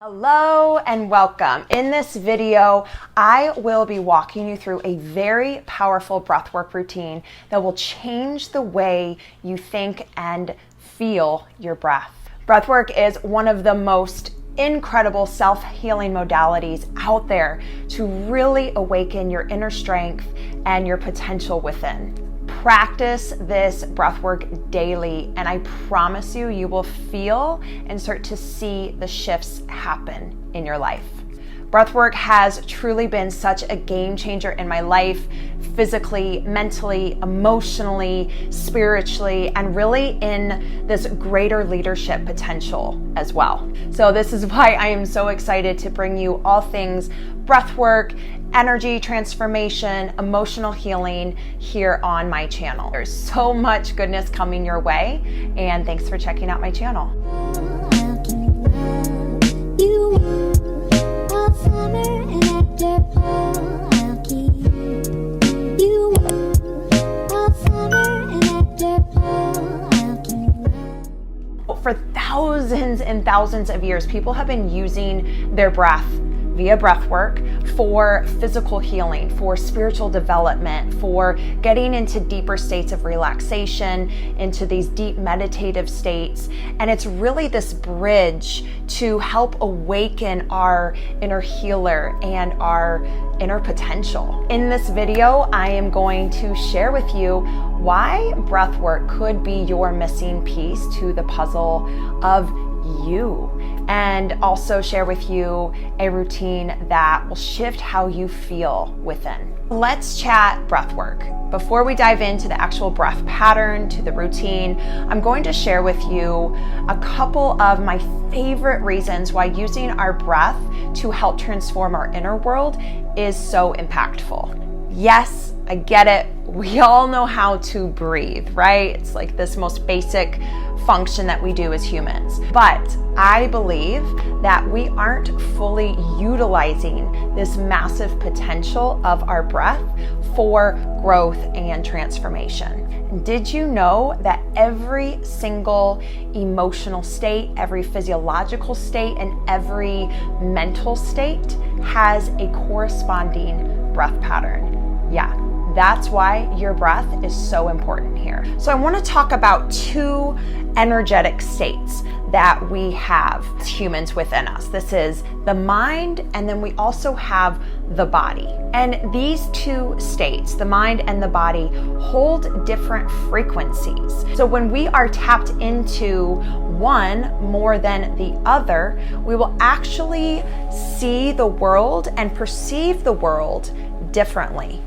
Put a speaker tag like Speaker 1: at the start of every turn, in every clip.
Speaker 1: Hello and welcome. In this video, I will be walking you through a very powerful breathwork routine that will change the way you think and feel your breath. Breathwork is one of the most incredible self-healing modalities out there to really awaken your inner strength and your potential within. Practice this breathwork daily, and I promise you, you will feel and start to see the shifts happen in your life. Breathwork has truly been such a game changer in my life, physically, mentally, emotionally, spiritually, and really in this greater leadership potential as well. So this is why I am so excited to bring you all things breathwork, energy transformation, emotional healing here on my channel. There's so much goodness coming your way, and thanks for checking out my channel. For thousands and thousands of years, people have been using their breath via breathwork for physical healing, for spiritual development, for getting into deeper states of relaxation, into these deep meditative states. And it's really this bridge to help awaken our inner healer and our inner potential. In this video, I am going to share with you why breathwork could be your missing piece to the puzzle of you, and also share with you a routine that will shift how you feel within. Let's chat breathwork. Before we dive into the actual breath pattern, to the routine, I'm going to share with you a couple of my favorite reasons why using our breath to help transform our inner world is so impactful. Yes, I get it. We all know how to breathe, right? It's like this most basic function that we do as humans. But I believe that we aren't fully utilizing this massive potential of our breath for growth and transformation. Did you know that every single emotional state, every physiological state, and every mental state has a corresponding breath pattern? Yeah. That's why your breath is so important here. So I want to talk about two energetic states that we have as humans within us. This is the mind, and then we also have the body. And these two states, the mind and the body, hold different frequencies. So when we are tapped into one more than the other, we will actually see the world and perceive the world differently.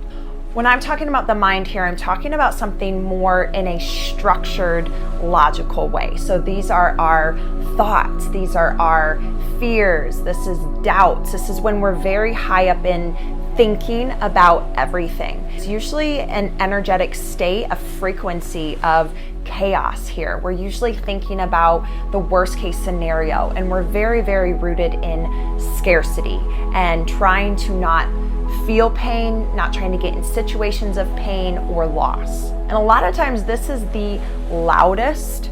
Speaker 1: When I'm talking about the mind here, I'm talking about something more in a structured, logical way. So these are our thoughts, these are our fears, this is doubts, this is when we're very high up in thinking about everything. It's usually an energetic state, a frequency of chaos here. We're usually thinking about the worst case scenario, and we're very, very rooted in scarcity and trying to not feel pain, not trying to get in situations of pain or loss. And a lot of times this is the loudest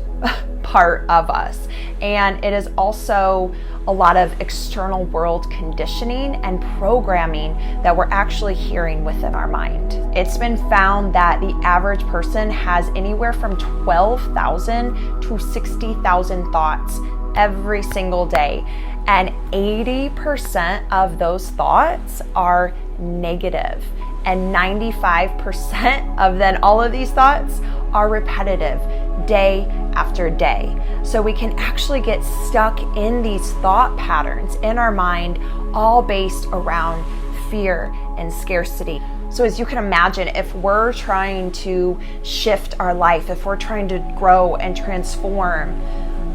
Speaker 1: part of us. And it is also a lot of external world conditioning and programming that we're actually hearing within our mind. It's been found that the average person has anywhere from 12,000 to 60,000 thoughts every single day. And 80% of those thoughts are negative, and 95% of then all of these thoughts are repetitive day after day. So we can actually get stuck in these thought patterns in our mind, all based around fear and scarcity. So as you can imagine, if we're trying to shift our life, if we're trying to grow and transform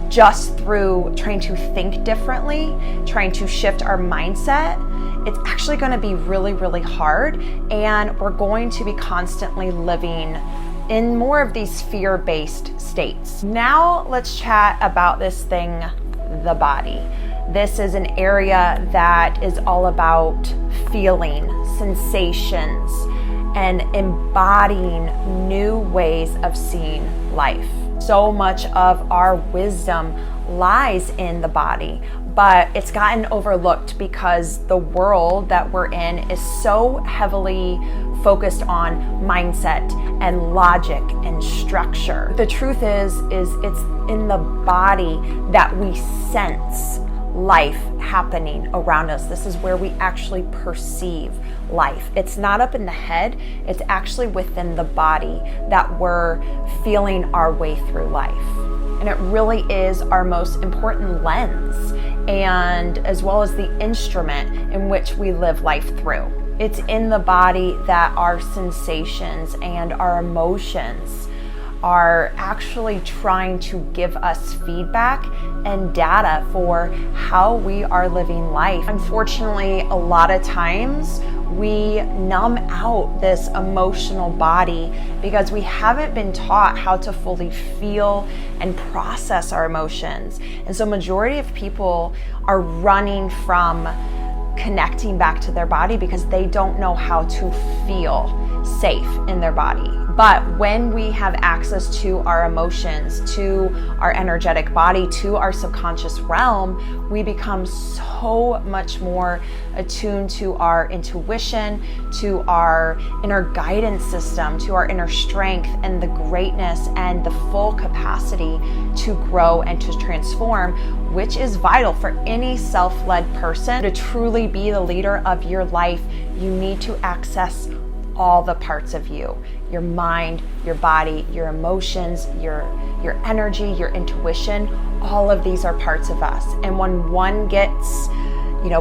Speaker 1: just through trying to think differently, trying to shift our mindset, it's actually going to be really, really hard, and we're going to be constantly living in more of these fear-based states. Now let's chat about this thing, the body. This is an area that is all about feeling, sensations, and embodying new ways of seeing life. So much of our wisdom lies in the body, but it's gotten overlooked because the world that we're in is so heavily focused on mindset and logic and structure. The truth is it's in the body that we sense life happening around us. This is where we actually perceive life. It's not up in the head, it's actually within the body that we're feeling our way through life. And it really is our most important lens, and as well as the instrument in which we live life through. It's in the body that our sensations and our emotions are actually trying to give us feedback and data for how we are living life. Unfortunately, a lot of times we numb out this emotional body because we haven't been taught how to fully feel and process our emotions. And so majority of people are running from connecting back to their body because they don't know how to feel safe in their body. But when we have access to our emotions, to our energetic body, to our subconscious realm, we become so much more attuned to our intuition, to our inner guidance system, to our inner strength and the greatness and the full capacity to grow and to transform, which is vital for any self-led person. To truly be the leader of your life, you need to access all the parts of you: your mind, your body, your emotions, your energy, your intuition. All of these are parts of us. And when one gets,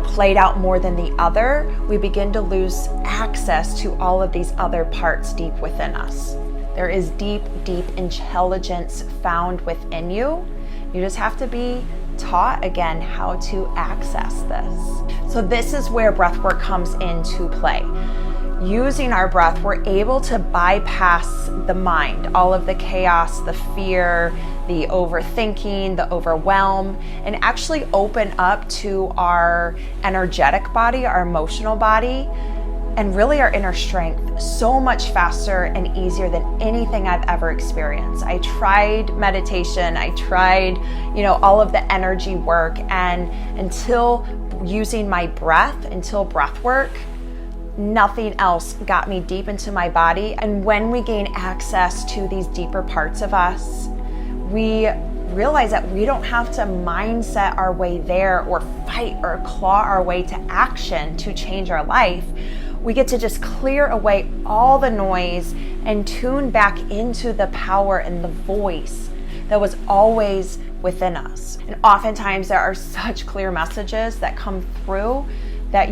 Speaker 1: played out more than the other, we begin to lose access to all of these other parts deep within us. There is deep, deep intelligence found within you. You just have to be taught again how to access this. So this is where breathwork comes into play. Using our breath, we're able to bypass the mind, all of the chaos, the fear, the overthinking, the overwhelm, and actually open up to our energetic body, our emotional body, and really our inner strength so much faster and easier than anything I've ever experienced. I tried meditation, I tried, all of the energy work, and until using my breath, until breath work, nothing else got me deep into my body. And when we gain access to these deeper parts of us, we realize that we don't have to mindset our way there or fight or claw our way to action to change our life. We get to just clear away all the noise and tune back into the power and the voice that was always within us. And oftentimes there are such clear messages that come through that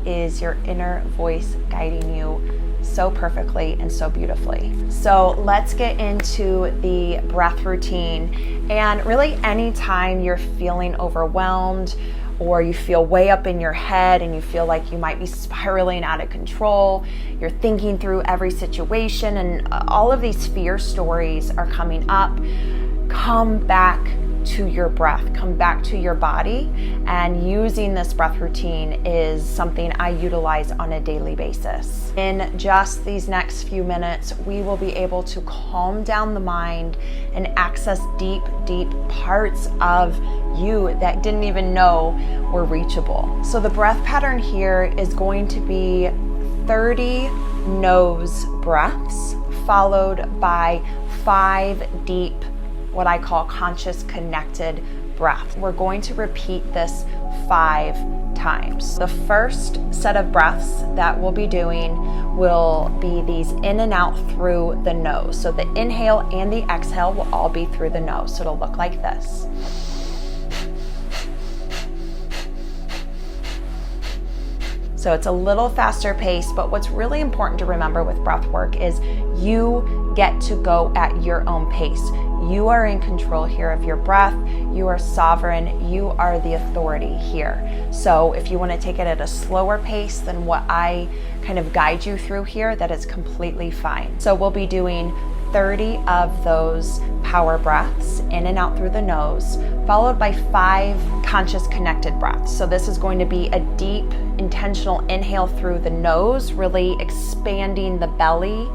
Speaker 1: is your inner voice guiding you so perfectly and so beautifully. So let's get into the breath routine. And really anytime you're feeling overwhelmed or you feel way up in your head and you feel like you might be spiraling out of control, you're thinking through every situation and all of these fear stories are coming up, come back to your breath, come back to your body. And using this breath routine is something I utilize on a daily basis. In just these next few minutes, we will be able to calm down the mind and access deep, deep parts of you that didn't even know were reachable. So the breath pattern here is going to be 30 nose breaths followed by 5 deep, what I call conscious connected breath. We're going to repeat this 5 times. The first set of breaths that we'll be doing will be these in and out through the nose. So the inhale and the exhale will all be through the nose. So it'll look like this. So it's a little faster pace, but what's really important to remember with breath work is you get to go at your own pace. You are in control here of your breath. You are sovereign. You are the authority here. So if you want to take it at a slower pace than what I kind of guide you through here, that is completely fine. So we'll be doing 30 of those power breaths in and out through the nose, followed by 5 conscious connected breaths. So this is going to be a deep, intentional inhale through the nose, really expanding the belly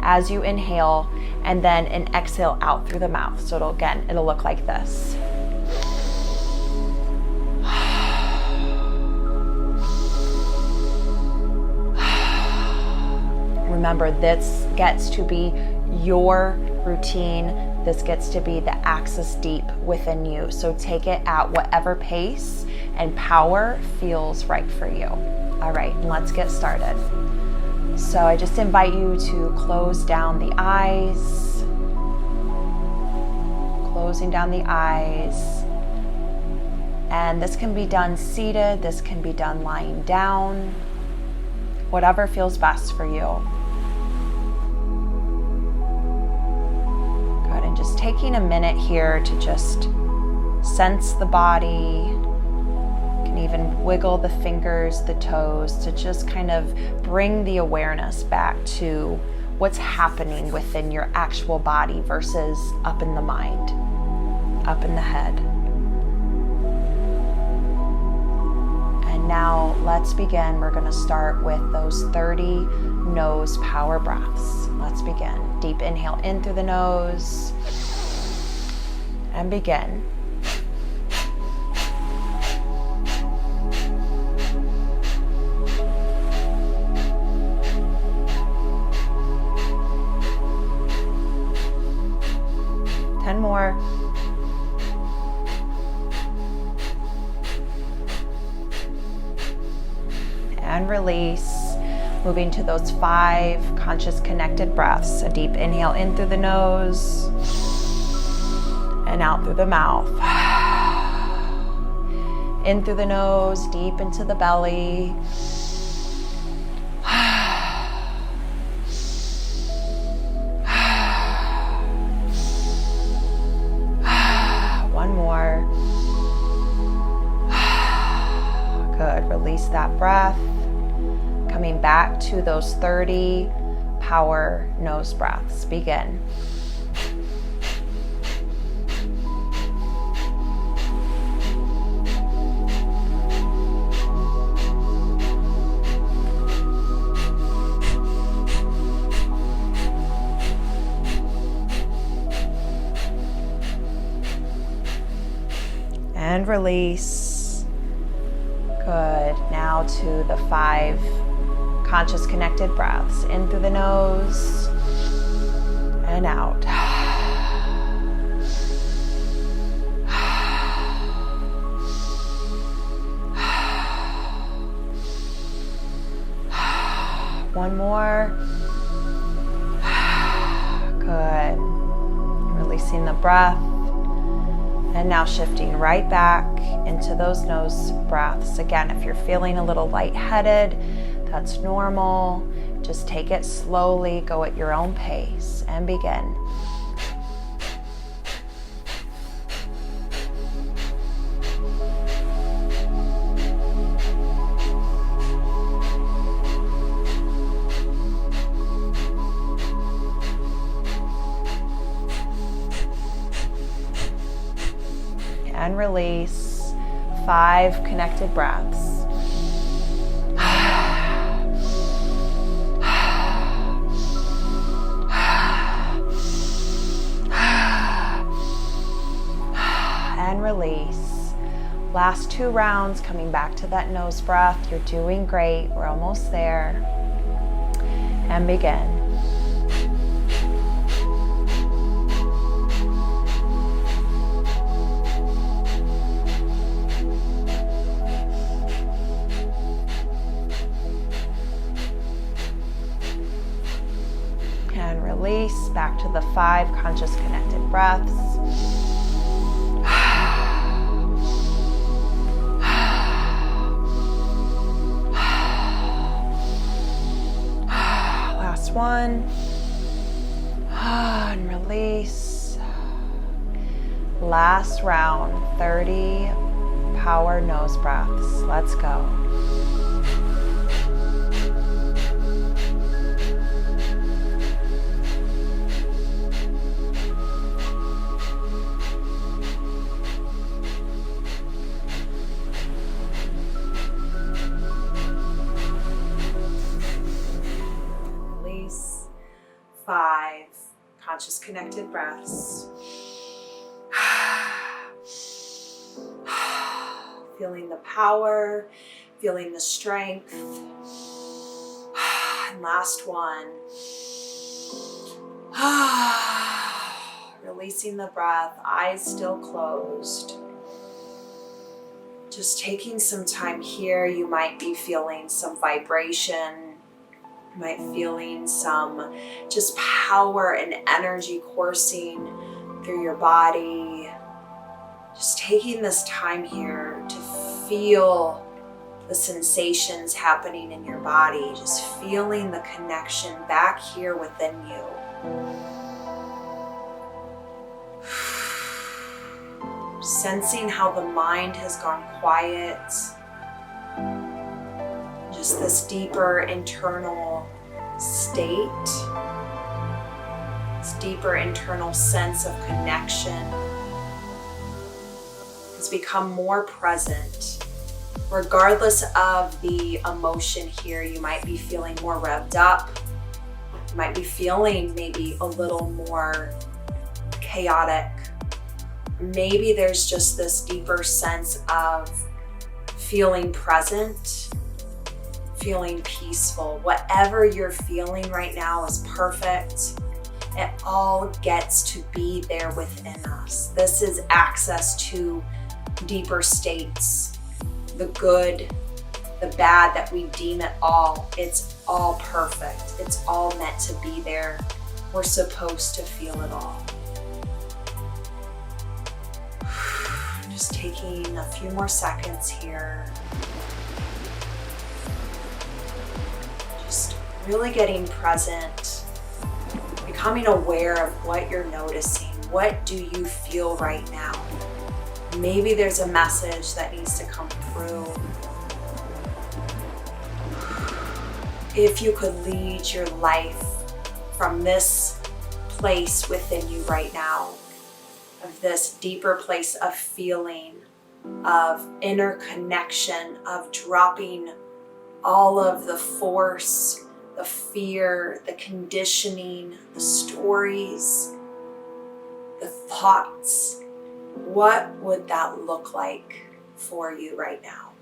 Speaker 1: as you inhale, and then an exhale out through the mouth. So it'll look like this. Remember, this gets to be your routine. This gets to be the axis deep within you. So take it at whatever pace and power feels right for you. All right, let's get started. So I just invite you to close down the eyes. Closing down the eyes. And this can be done seated, this can be done lying down, whatever feels best for you. Good, and just taking a minute here to just sense the body. You can even wiggle the fingers, the toes, to just kind of bring the awareness back to what's happening within your actual body versus up in the mind, up in the head. Now let's begin. We're going to start with those 30 nose power breaths. Let's begin. Deep inhale in through the nose and begin. Ten more. And release, moving to those 5 conscious connected breaths. A deep inhale in through the nose and out through the mouth. In through the nose, deep into the belly. One more. Good, release that breath. Coming back to those 30 power nose breaths. Begin. And release. Good. Now to the 5 conscious connected breaths. In through the nose and out. One more. Good. Releasing the breath. And now shifting right back into those nose breaths. Again, if you're feeling a little lightheaded, that's normal. Just take it slowly, go at your own pace, and begin. And release. 5 connected breaths. And release. Last 2 rounds, coming back to that nose breath. You're doing great. We're almost there. And begin. And release back to the 5 conscious connected breaths. Last one. And release. Last round, 30 power nose breaths. Let's go. Release. 5 conscious connected breaths. Feeling the power, feeling the strength, And last one. Releasing the breath, eyes still closed. Just taking some time here. You might be feeling some vibration. You might be feeling some just power and energy coursing through your body. Just taking this time here to feel the sensations happening in your body. Just feeling the connection back here within you. Sensing how the mind has gone quiet. Just this deeper internal state. This deeper internal sense of connection has become more present. Regardless of the emotion here, you might be feeling more revved up. You might be feeling maybe a little more chaotic. Maybe there's just this deeper sense of feeling present, feeling peaceful. Whatever you're feeling right now is perfect. It all gets to be there within us. This is access to deeper states, the good, the bad, that we deem it all. It's all perfect. It's all meant to be there. We're supposed to feel it all. Just taking a few more seconds here. Just really getting present, becoming aware of what you're noticing. What do you feel right now? Maybe there's a message that needs to come through. If you could lead your life from this place within you right now, of this deeper place of feeling, of inner connection, of dropping all of the force, the fear, the conditioning, the stories, the thoughts, what would that look like for you right now?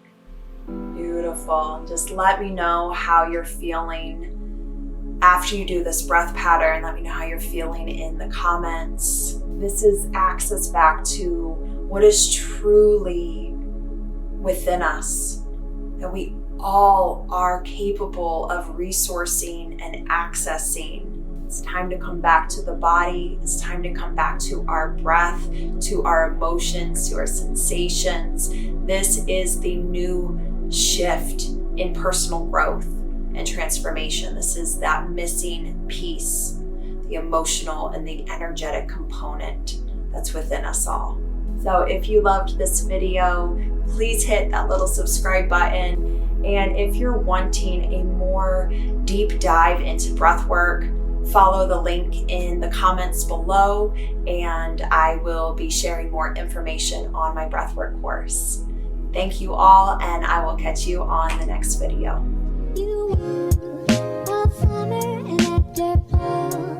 Speaker 1: Beautiful. Just let me know how you're feeling after you do this breath pattern. Let me know how you're feeling in the comments. This is access back to what is truly within us, that we all are capable of resourcing and accessing. It's time to come back to the body. It's time to come back to our breath, to our emotions, to our sensations. This is the new shift in personal growth and transformation. This is that missing piece, the emotional and the energetic component that's within us all. So if you loved this video, please hit that little subscribe button. And if you're wanting a more deep dive into breath work, follow the link in the comments below, and I will be sharing more information on my breathwork course. Thank you all, and I will catch you on the next video. You are a farmer and